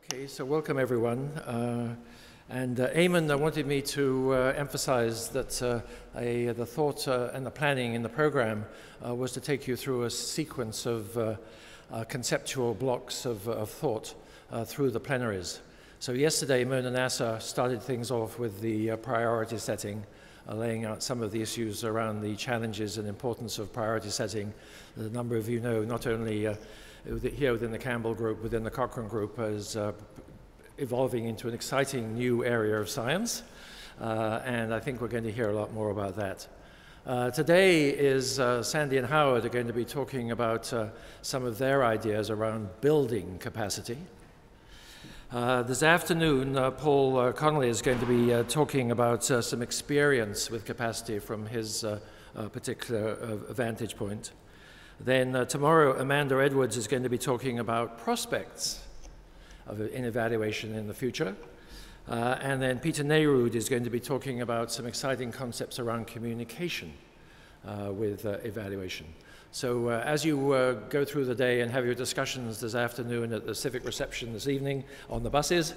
Okay, so welcome everyone. Eamon wanted me to emphasize that the thought and the planning in the program was to take you through a sequence of conceptual blocks of thought through the plenaries. So yesterday, Mona Nasser started things off with the priority setting, laying out some of the issues around the challenges and importance of priority setting. A number of you know, not only here within the Campbell group, within the Cochrane group, is evolving into an exciting new area of science. And I think we're going to hear a lot more about that. Today is Sandy and Howard are going to be talking about some of their ideas around building capacity. This afternoon, Paul Connolly is going to be talking about some experience with capacity from his particular vantage point. Then tomorrow, Amanda Edwards is going to be talking about prospects in evaluation in the future. And then Peter Nehrude is going to be talking about some exciting concepts around communication with evaluation. So as you go through the day and have your discussions this afternoon at the civic reception this evening on the buses,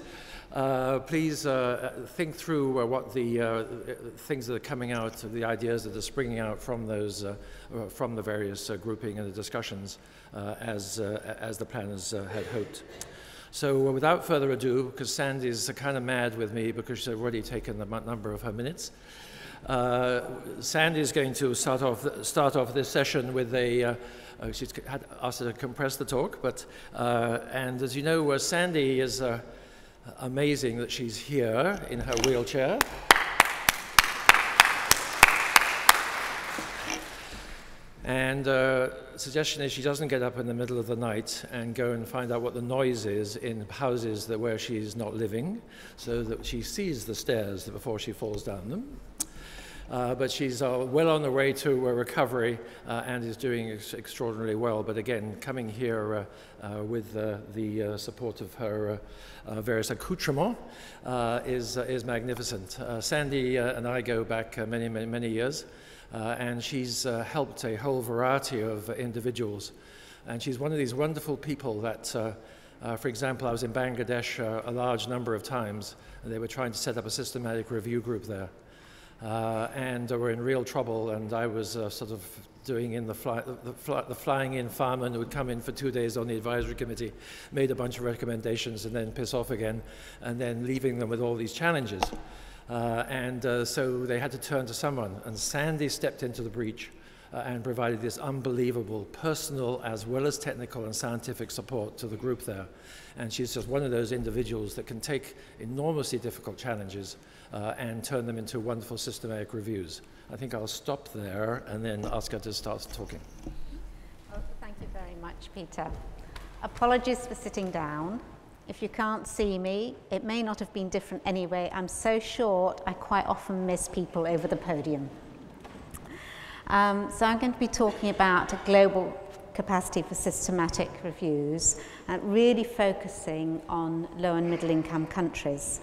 please think through what the things that are coming out, the ideas that are springing out from those, from the various grouping and the discussions as the planners had hoped. So without further ado, because Sandy's kind of mad with me because she's already taken the number of her minutes, Sandy is going to start off this session with a, she's had asked her to compress the talk, but, and as you know, Sandy is amazing that she's here in her wheelchair. And suggestion is she doesn't get up in the middle of the night and go and find out what the noise is in houses where she's not living, so that she sees the stairs before she falls down them. But she's well on the way to recovery and is doing extraordinarily well. But again, coming here with the support of her various accoutrements is magnificent. Sandy and I go back many years. And she's helped a whole variety of individuals. And she's one of these wonderful people that, for example, I was in Bangladesh a large number of times, and they were trying to set up a systematic review group there. And they were in real trouble, and I was sort of doing in the flying-in fireman who would come in for 2 days on the advisory committee, made a bunch of recommendations, and then piss off again, and then leaving them with all these challenges. So they had to turn to someone, and Sandy stepped into the breach and provided this unbelievable personal as well as technical and scientific support to the group there. And she's just one of those individuals that can take enormously difficult challenges and turn them into wonderful systematic reviews. I think I'll stop there and then ask her to start talking. Well, thank you very much, Peter. Apologies for sitting down. If you can't see me, it may not have been different anyway. I'm so short, I quite often miss people over the podium. So I'm going to be talking about a global capacity for systematic reviews, and really focusing on low and middle income countries.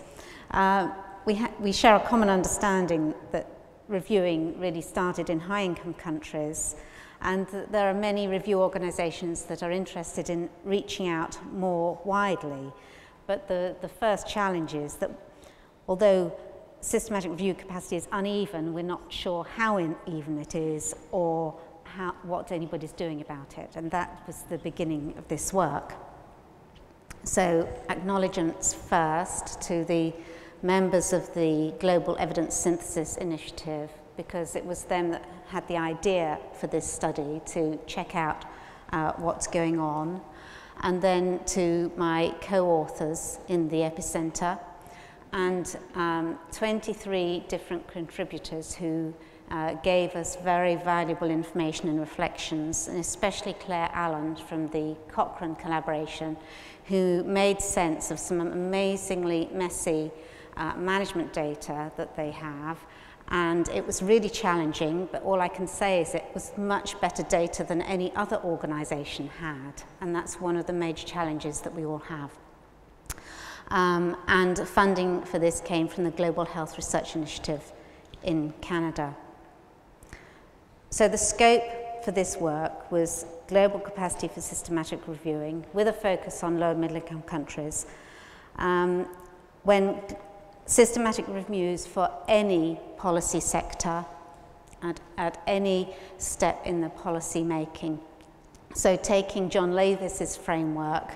We share a common understanding that reviewing really started in high income countries, and there are many review organisations that are interested in reaching out more widely. But the first challenge is that although systematic review capacity is uneven, we're not sure how uneven it is or what anybody's doing about it. And that was the beginning of this work. So acknowledgements first to the members of the Global Evidence Synthesis Initiative, because it was them that had the idea for this study to check out what's going on. And then to my co-authors in the Epicenter, and 23 different contributors who gave us very valuable information and reflections, and especially Claire Allen from the Cochrane collaboration, who made sense of some amazingly messy management data that they have. And it was really challenging, but all I can say is it was much better data than any other organisation had. And that's one of the major challenges that we all have. And funding for this came from the Global Health Research Initiative in Canada. So the scope for this work was global capacity for systematic reviewing with a focus on low and middle income countries. when systematic reviews for any policy sector at any step in the policy making. So taking John Lavis's framework,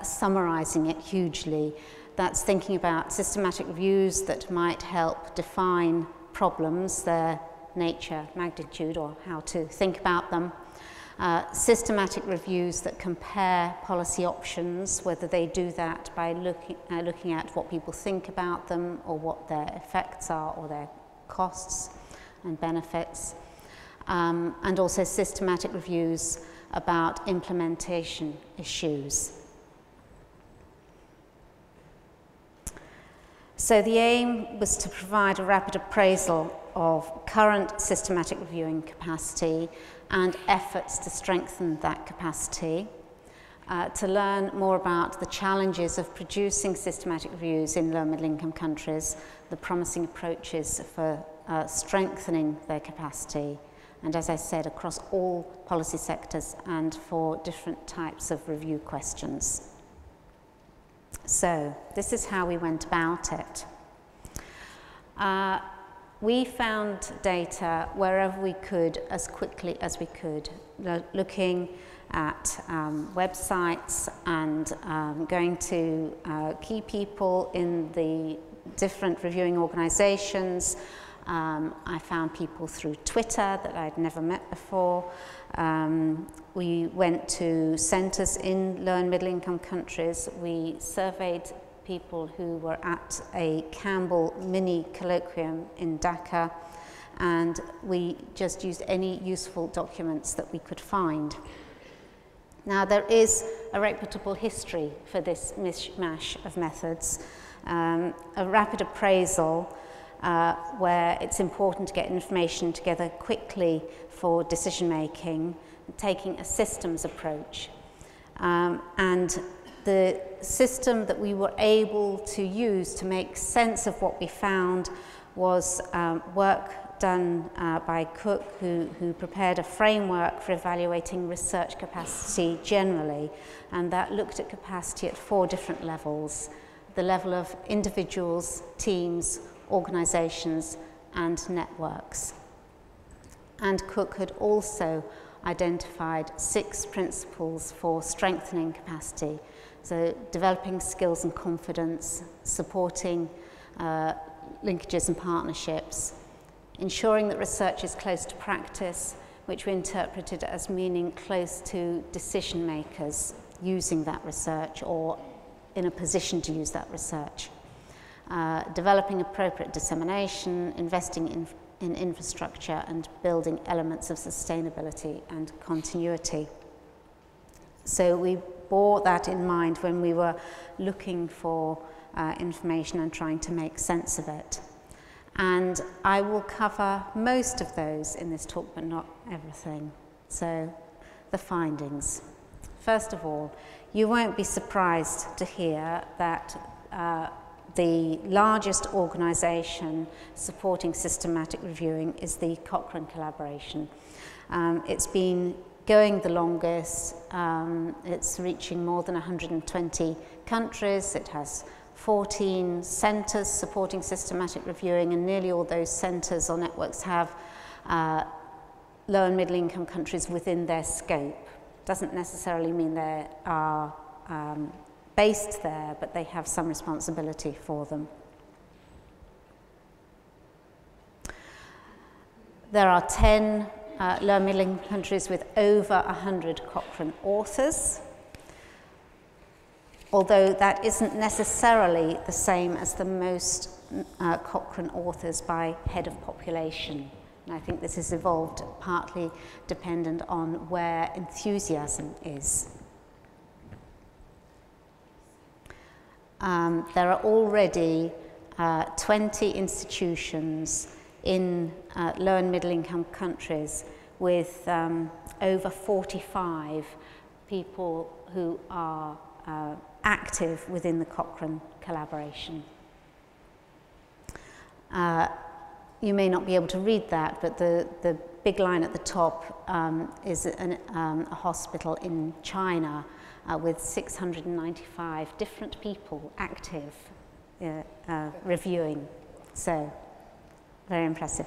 summarising it hugely, that's thinking about systematic reviews that might help define problems, their nature, magnitude, or how to think about them. Systematic reviews that compare policy options, whether they do that by looking at what people think about them or what their effects are or their costs and benefits. And also systematic reviews about implementation issues. So the aim was to provide a rapid appraisal of current systematic reviewing capacity and efforts to strengthen that capacity, to learn more about the challenges of producing systematic reviews in low and middle income countries, the promising approaches for strengthening their capacity, and as I said, across all policy sectors and for different types of review questions. So this is how we went about it. We found data wherever we could, as quickly as we could, looking at websites and going to key people in the different reviewing organisations. I found people through Twitter that I'd never met before. We went to centres in low and middle income countries. We surveyed people who were at a Campbell mini colloquium in Dhaka, and we just used any useful documents that we could find. Now, there is a reputable history for this mishmash of methods, a rapid appraisal where it's important to get information together quickly for decision making, taking a systems approach. And the system that we were able to use to make sense of what we found was work done by Cook, who prepared a framework for evaluating research capacity generally, and that looked at capacity at 4 different levels: the level of individuals, teams, organisations, and networks. And Cook had also identified 6 principles for strengthening capacity. So developing skills and confidence, supporting linkages and partnerships, ensuring that research is close to practice, which we interpreted as meaning close to decision makers using that research or in a position to use that research. Developing appropriate dissemination, investing in infrastructure, and building elements of sustainability and continuity. So we bore that in mind when we were looking for information and trying to make sense of it. And I will cover most of those in this talk, but not everything. So the findings. First of all, you won't be surprised to hear that the largest organisation supporting systematic reviewing is the Cochrane collaboration. It's been going the longest. It's reaching more than 120 countries. It has 14 centres supporting systematic reviewing, and nearly all those centres or networks have low and middle income countries within their scope. Doesn't necessarily mean they are based there, but they have some responsibility for them. There are 10 low and middle income countries with over 100 Cochrane authors, although that isn't necessarily the same as the most Cochrane authors by head of population. And I think this has evolved partly dependent on where enthusiasm is. There are already 20 institutions in low and middle income countries with over 45 people who are active within the Cochrane collaboration. You may not be able to read that, but the big line at the top is a hospital in China with 695 different people active reviewing. So, very impressive.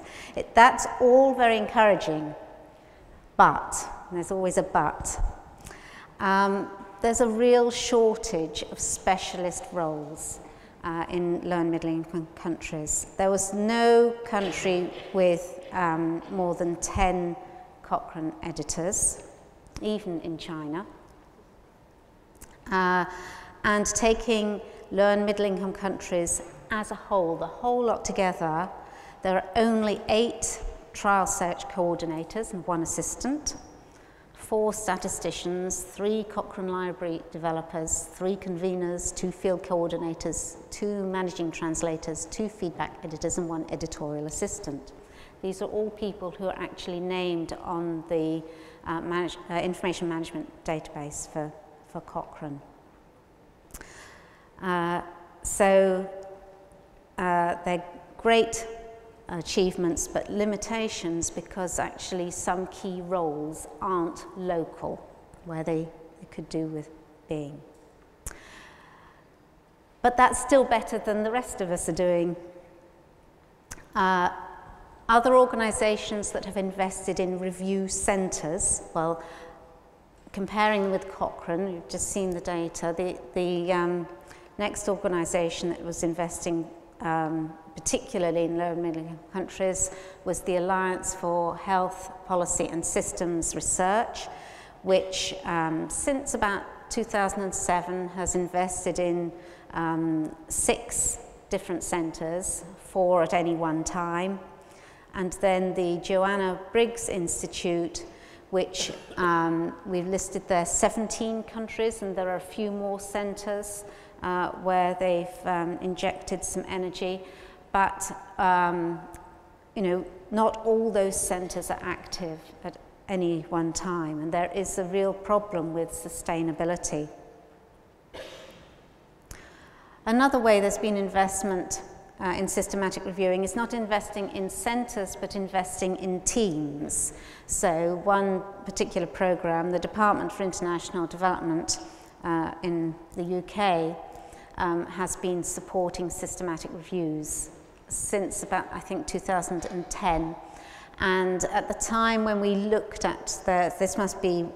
That's all very encouraging, but, and there's always a but, there's a real shortage of specialist roles in low and middle income countries. There was no country with more than 10 Cochrane editors, even in China. And taking low and middle income countries as a whole, the whole lot together, there are only 8 trial search coordinators and 1 assistant, 4 statisticians, 3 Cochrane Library developers, 3 conveners, 2 field coordinators, 2 managing translators, 2 feedback editors and 1 editorial assistant. These are all people who are actually named on the information management database for Cochrane. So they're great achievements, but limitations because actually some key roles aren't local, where they could do with being. But that's still better than the rest of us are doing. Other organisations that have invested in review centres, well, comparing with Cochrane, you've just seen the data, the next organisation that was investing particularly in low and middle income countries was the Alliance for Health Policy and Systems Research, which since about 2007 has invested in 6 different centres, 4 at any one time. And then the Joanna Briggs Institute, which we've listed there 17 countries, and there are a few more centres where they've injected some energy. But, you know, not all those centres are active at any one time, and there is a real problem with sustainability. Another way there's been investment in systematic reviewing is not investing in centres, but investing in teams. So one particular programme, the Department for International Development in the UK, has been supporting systematic reviews since about, I think, 2010. And at the time when we looked at this must be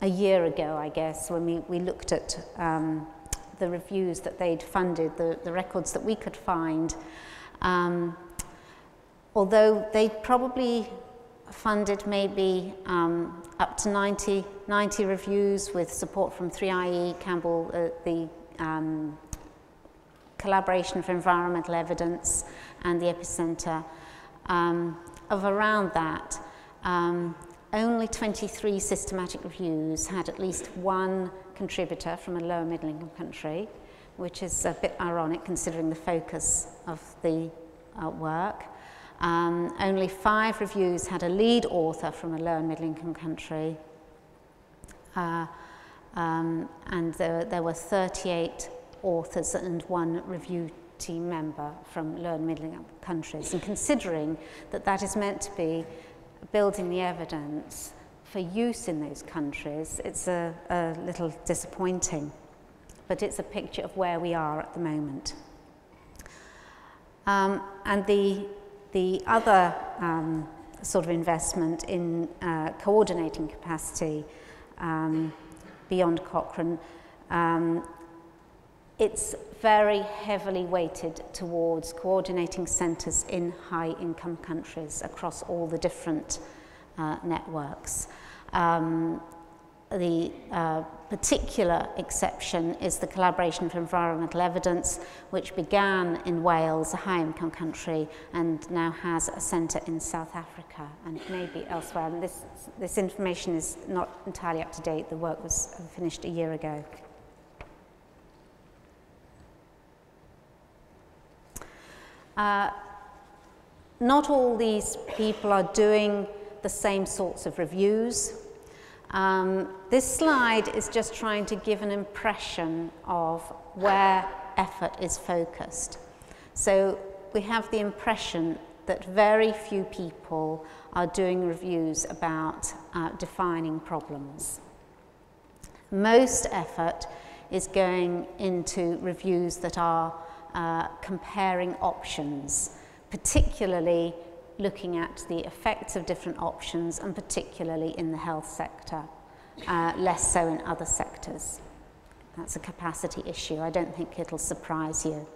a year ago, I guess, when we looked at the reviews that they'd funded, the records that we could find, although they'd probably funded maybe up to 90 reviews with support from 3IE, Campbell, the Collaboration for Environmental Evidence and the Epicenter, of around that, only 23 systematic reviews had at least 1 contributor from a low and middle income country, which is a bit ironic considering the focus of the work. Only 5 reviews had a lead author from a low and middle income country, and there were 38 authors and 1 review team member from low and middle income countries. And considering that that is meant to be building the evidence for use in those countries, it's a little disappointing, but it's a picture of where we are at the moment. And the other sort of investment in coordinating capacity beyond Cochrane, it's very heavily weighted towards coordinating centres in high-income countries across all the different networks. The particular exception is the Collaboration for Environmental Evidence, which began in Wales, a high-income country, and now has a centre in South Africa, and it may be elsewhere. And this information is not entirely up to date. The work was finished a year ago. Not all these people are doing the same sorts of reviews. This slide is just trying to give an impression of where effort is focused. So we have the impression that very few people are doing reviews about defining problems. Most effort is going into reviews that are comparing options, particularly looking at the effects of different options, and particularly in the health sector, less so in other sectors. That's a capacity issue. I don't think it'll surprise you.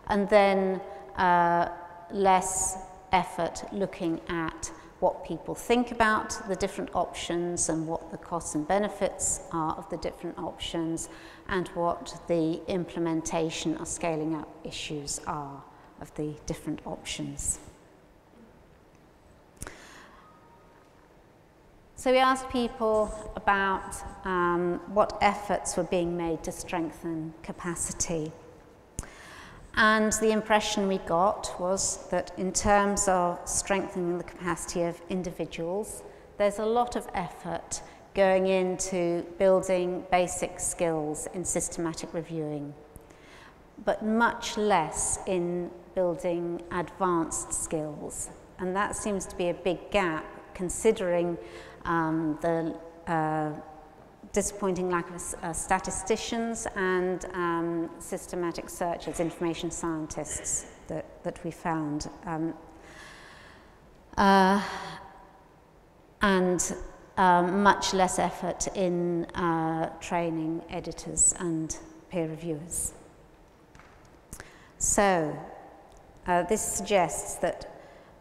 And then less effort looking at what people think about the different options and what the costs and benefits are of the different options, and what the implementation or scaling up issues are of the different options. So we asked people about what efforts were being made to strengthen capacity. And the impression we got was that in terms of strengthening the capacity of individuals, there's a lot of effort going into building basic skills in systematic reviewing, but much less in building advanced skills. And that seems to be a big gap, considering the disappointing lack of statisticians and systematic searchers, information scientists that we found. And much less effort in training editors and peer reviewers. So this suggests that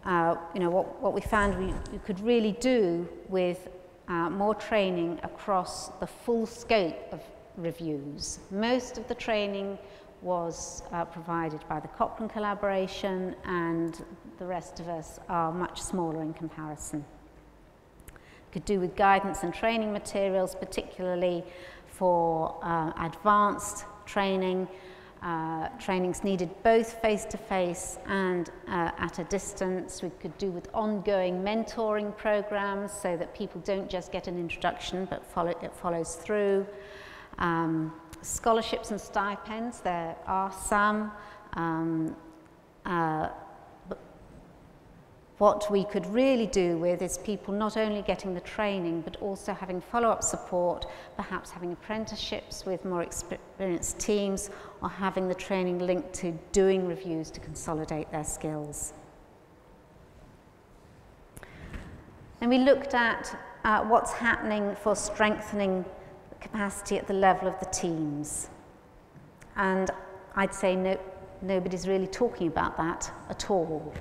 what we found we could really do with more training across the full scope of reviews. Most of the training was provided by the Cochrane collaboration, and the rest of us are much smaller in comparison. Could do with guidance and training materials, particularly for advanced training. Trainings needed both face-to-face and at a distance. We could do with ongoing mentoring programs so that people don't just get an introduction but it follows through. Scholarships and stipends, there are some. What we could really do with is people not only getting the training but also having follow-up support, perhaps having apprenticeships with more experienced teams, or having the training linked to doing reviews to consolidate their skills. And we looked at what's happening for strengthening capacity at the level of the teams. And I'd say nobody's really talking about that at all.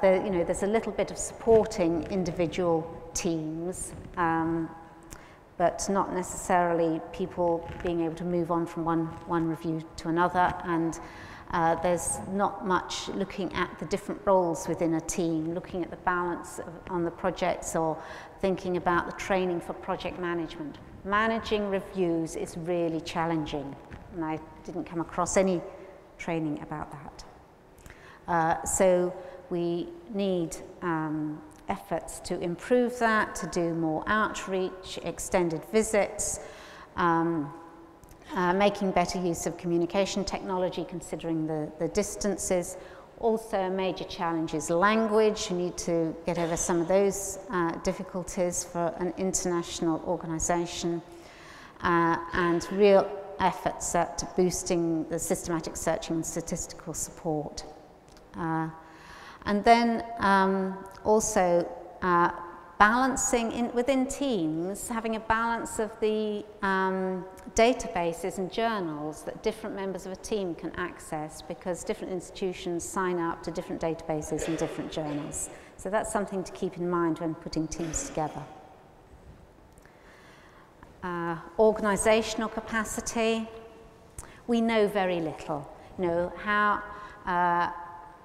There's a little bit of supporting individual teams, but not necessarily people being able to move on from one review to another. And there's not much looking at the different roles within a team, looking at the balance on the projects, or thinking about the training for project management. Managing reviews is really challenging, and I didn't come across any training about that. So we need efforts to improve that, to do more outreach, extended visits, making better use of communication technology considering the distances. Also a major challenge is language. You need to get over some of those difficulties for an international organisation, and real efforts at boosting the systematic searching and statistical support. And then also balancing within teams, having a balance of the databases and journals that different members of a team can access, because different institutions sign up to different databases and different journals. So that's something to keep in mind when putting teams together. Organisational capacity. We know very little. How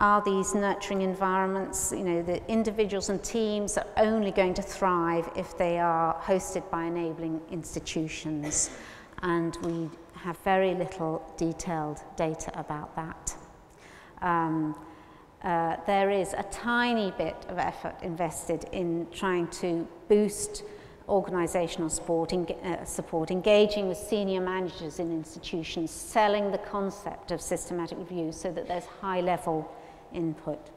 are these nurturing environments? The individuals and teams are only going to thrive if they are hosted by enabling institutions, and we have very little detailed data about that. There is a tiny bit of effort invested in trying to boost organisational support, engaging with senior managers in institutions, selling the concept of systematic review so that there's high-level input,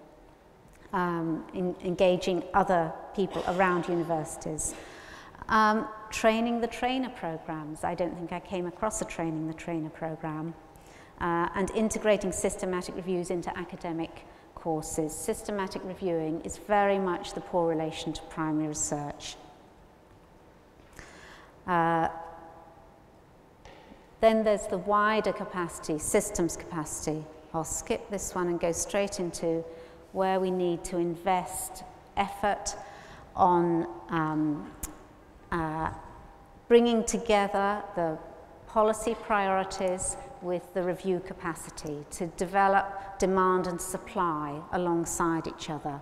engaging other people around universities. training the trainer programs. I don't think I came across a training the trainer program. And integrating systematic reviews into academic courses. Systematic reviewing is very much the poor relation to primary research. Then there's the wider capacity, systems capacity. I'll skip this one and go straight into where we need to invest effort on bringing together the policy priorities with the review capacity to develop demand and supply alongside each other.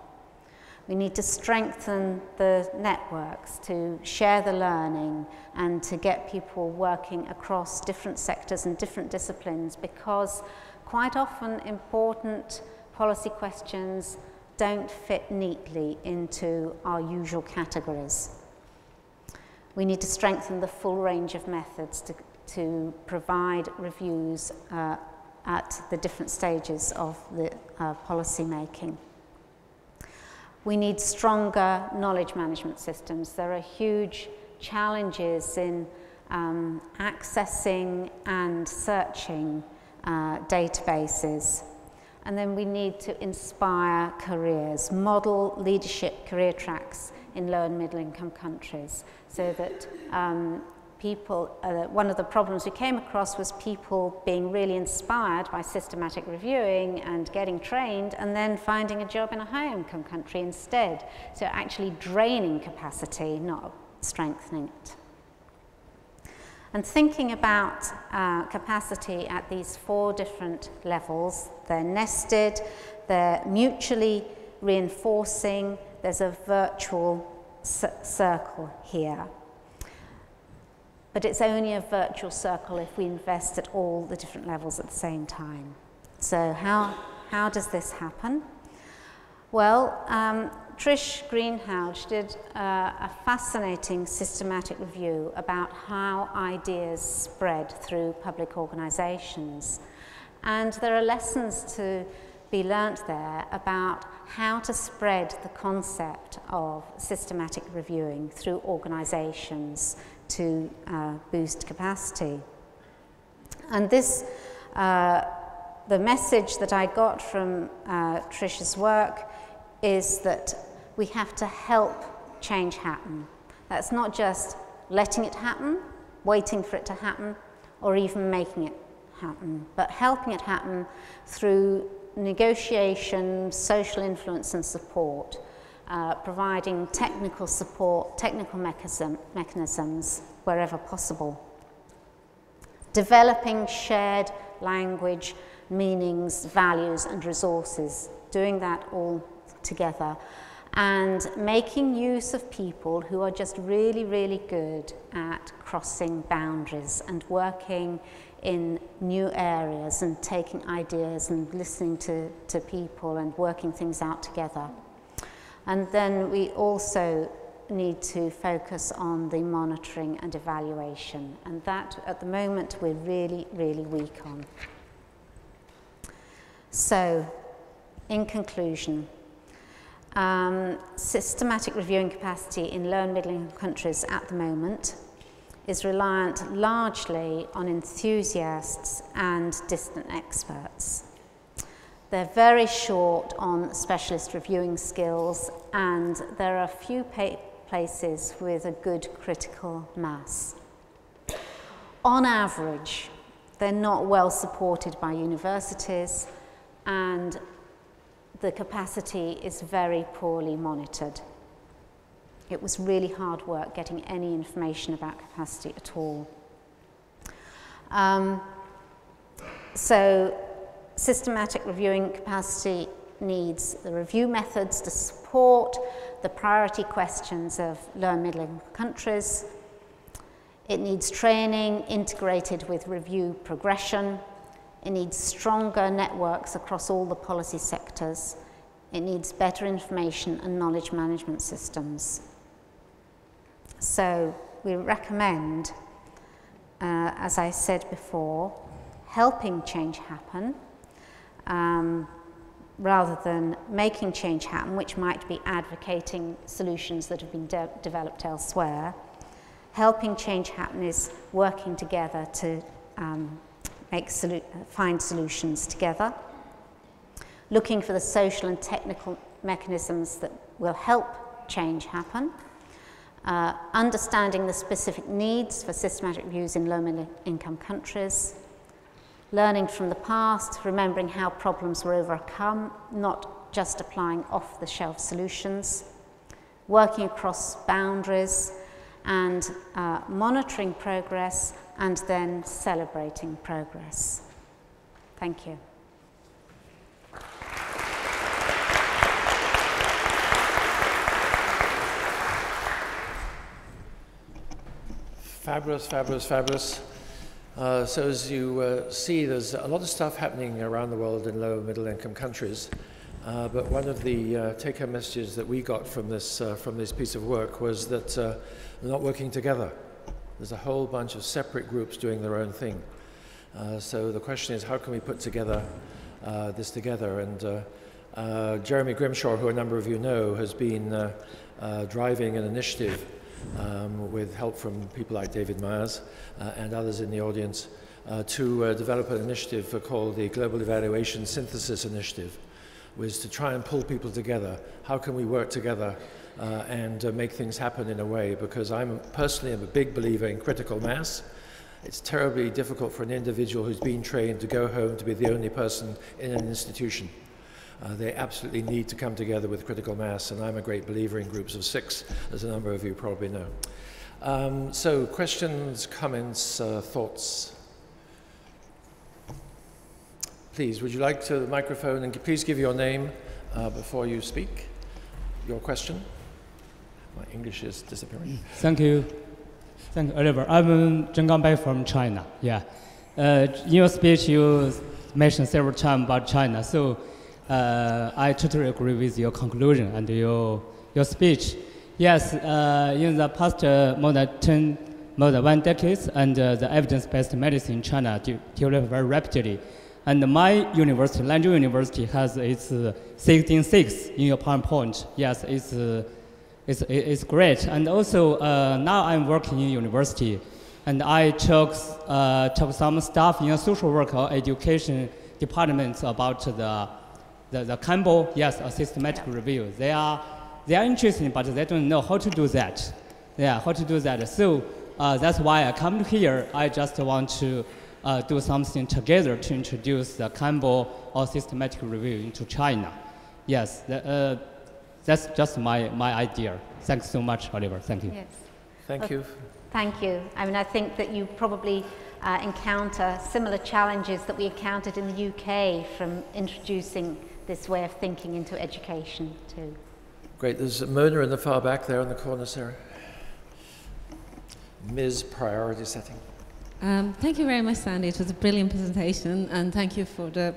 We need to strengthen the networks to share the learning and to get people working across different sectors and different disciplines, because quite often important policy questions don't fit neatly into our usual categories. We need to strengthen the full range of methods to provide reviews at the different stages of the policy making. We need stronger knowledge management systems. There are huge challenges in accessing and searching databases. And then we need to inspire careers, model leadership career tracks in low and middle income countries, so that people, one of the problems we came across was people being really inspired by systematic reviewing and getting trained and then finding a job in a high income country instead. So actually draining capacity, not strengthening it. And thinking about capacity at these 4 different levels, they're nested, they're mutually reinforcing, there's a virtual circle here. But it's only a virtual circle if we invest at all the different levels at the same time. So how does this happen? Well, Trish Greenhalgh did a fascinating systematic review about how ideas spread through public organisations. And there are lessons to be learnt there about how to spread the concept of systematic reviewing through organisations to boost capacity. And this, the message that I got from Trish's work is that we have to help change happen. That's not just letting it happen, waiting for it to happen, or even making it happen, but helping it happen through negotiation, social influence and support, providing technical support, technical mechanisms wherever possible. Developing shared language, meanings, values and resources, doing that all together, and making use of people who are just really, really good at crossing boundaries and working in new areas and taking ideas and listening to people and working things out together. And then we also need to focus on the monitoring and evaluation, and that at the moment we're really, really weak on. So, in conclusion, systematic reviewing capacity in low and middle income countries at the moment is reliant largely on enthusiasts and distant experts. They're very short on specialist reviewing skills, and there are few places with a good critical mass. On average, they're not well supported by universities, and the capacity is very poorly monitored. It was really hard work getting any information about capacity at all. So systematic reviewing capacity needs the review methods to support the priority questions of low and middle income countries. It needs training integrated with review progression. It needs stronger networks across all the policy sectors. It needs better information and knowledge management systems. So we recommend, as I said before, helping change happen rather than making change happen, which might be advocating solutions that have been developed elsewhere. helping change happen is working together to find solutions together. Looking for the social and technical mechanisms that will help change happen. Understanding the specific needs for systematic reviews in low-middle income countries. Learning from the past, remembering how problems were overcome, not just applying off-the-shelf solutions. Working across boundaries and monitoring progress and then celebrating progress. Thank you. Fabulous, fabulous, fabulous. So as you see, there's a lot of stuff happening around the world in low and middle income countries. But one of the take-home messages that we got from this piece of work was that they're not working together. There's a whole bunch of separate groups doing their own thing. So the question is, how can we put together this together? And Jeremy Grimshaw, who a number of you know, has been driving an initiative with help from people like David Myers and others in the audience to develop an initiative called the Global Evaluation Synthesis Initiative, was to try and pull people together. How can we work together and make things happen in a way? Because I'm personally a big believer in critical mass. It's terribly difficult for an individual who's been trained to go home to be the only person in an institution. They absolutely need to come together with critical mass, and I'm a great believer in groups of 6, as a number of you probably know. So questions, comments, thoughts? Please, would you like to the microphone, and please give your name before you speak your question. My English is disappearing. Thank you. Thank you, Oliver. I'm Zheng Gangbei from China. Yeah. In your speech, you mentioned several times about China. So I totally agree with your conclusion and your speech. Yes, in the past more than 1 decade, and the evidence-based medicine in China developed very rapidly. And my university, Lanzhou University, has its 16.6 in your PowerPoint. Yes, it's great. And also now I'm working in university, and I talk some staff in a social work or education departments about the Campbell, yes, a systematic review. They are interested, but they don't know how to do that. Yeah, how to do that. So that's why I come here. I just want to do something together to introduce the Campbell or systematic review into China. Yes, that's just my idea. Thanks so much, Oliver. Thank you. Yes. Thank you. Thank you. I mean, I think that you probably encounter similar challenges that we encountered in the UK from introducing this way of thinking into education too. Great. There's Mona in the far back there in the corner, Sarah. Ms. Priority Setting. Thank you very much, Sandy. It was a brilliant presentation, and thank you for the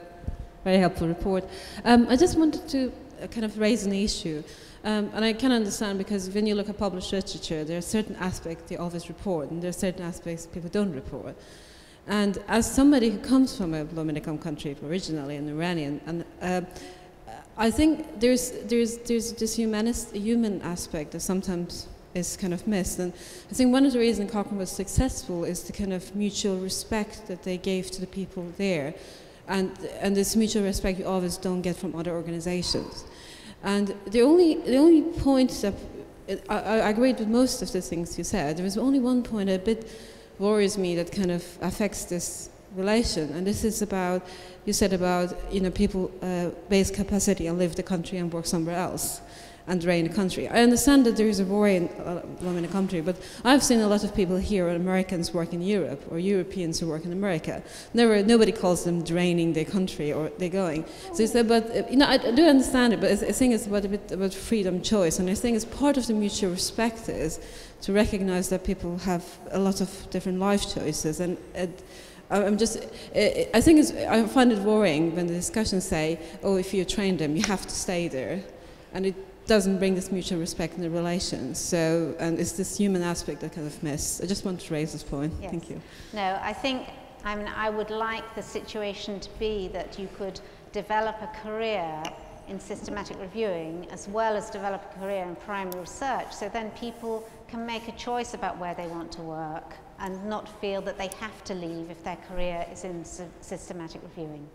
very helpful report. I just wanted to kind of raise an issue, and I can understand, because when you look at published literature, there are certain aspects they always report, and there are certain aspects people don't report. And as somebody who comes from a low-income country originally, an Iranian, and I think there's this human aspect that sometimes is kind of missed. And I think one of the reasons Cochrane was successful is the kind of mutual respect that they gave to the people there. And this mutual respect you always don't get from other organizations. And the only point that, I agreed with most of the things you said. There was only one point that a bit worries me that kind of affects this relation. And this is about, you said about, people base capacity and leave the country and work somewhere else and drain the country. I understand that there is a war in the country, but I've seen a lot of people here, Americans work in Europe, or Europeans who work in America. Nobody calls them draining their country or they're going. So it's about, I do understand it, but I think it's a bit about freedom, choice, and I think it's part of the mutual respect is to recognize that people have a lot of different life choices, and I find it worrying when the discussions say, oh, if you train them, you have to stay there, and it doesn't bring this mutual respect in the relations. So, and it's this human aspect that kind of missed. I just want to raise this point. Yes. Thank you. No, I would like the situation to be that you could develop a career in systematic reviewing as well as develop a career in primary research, so then people can make a choice about where they want to work and not feel that they have to leave if their career is in systematic reviewing.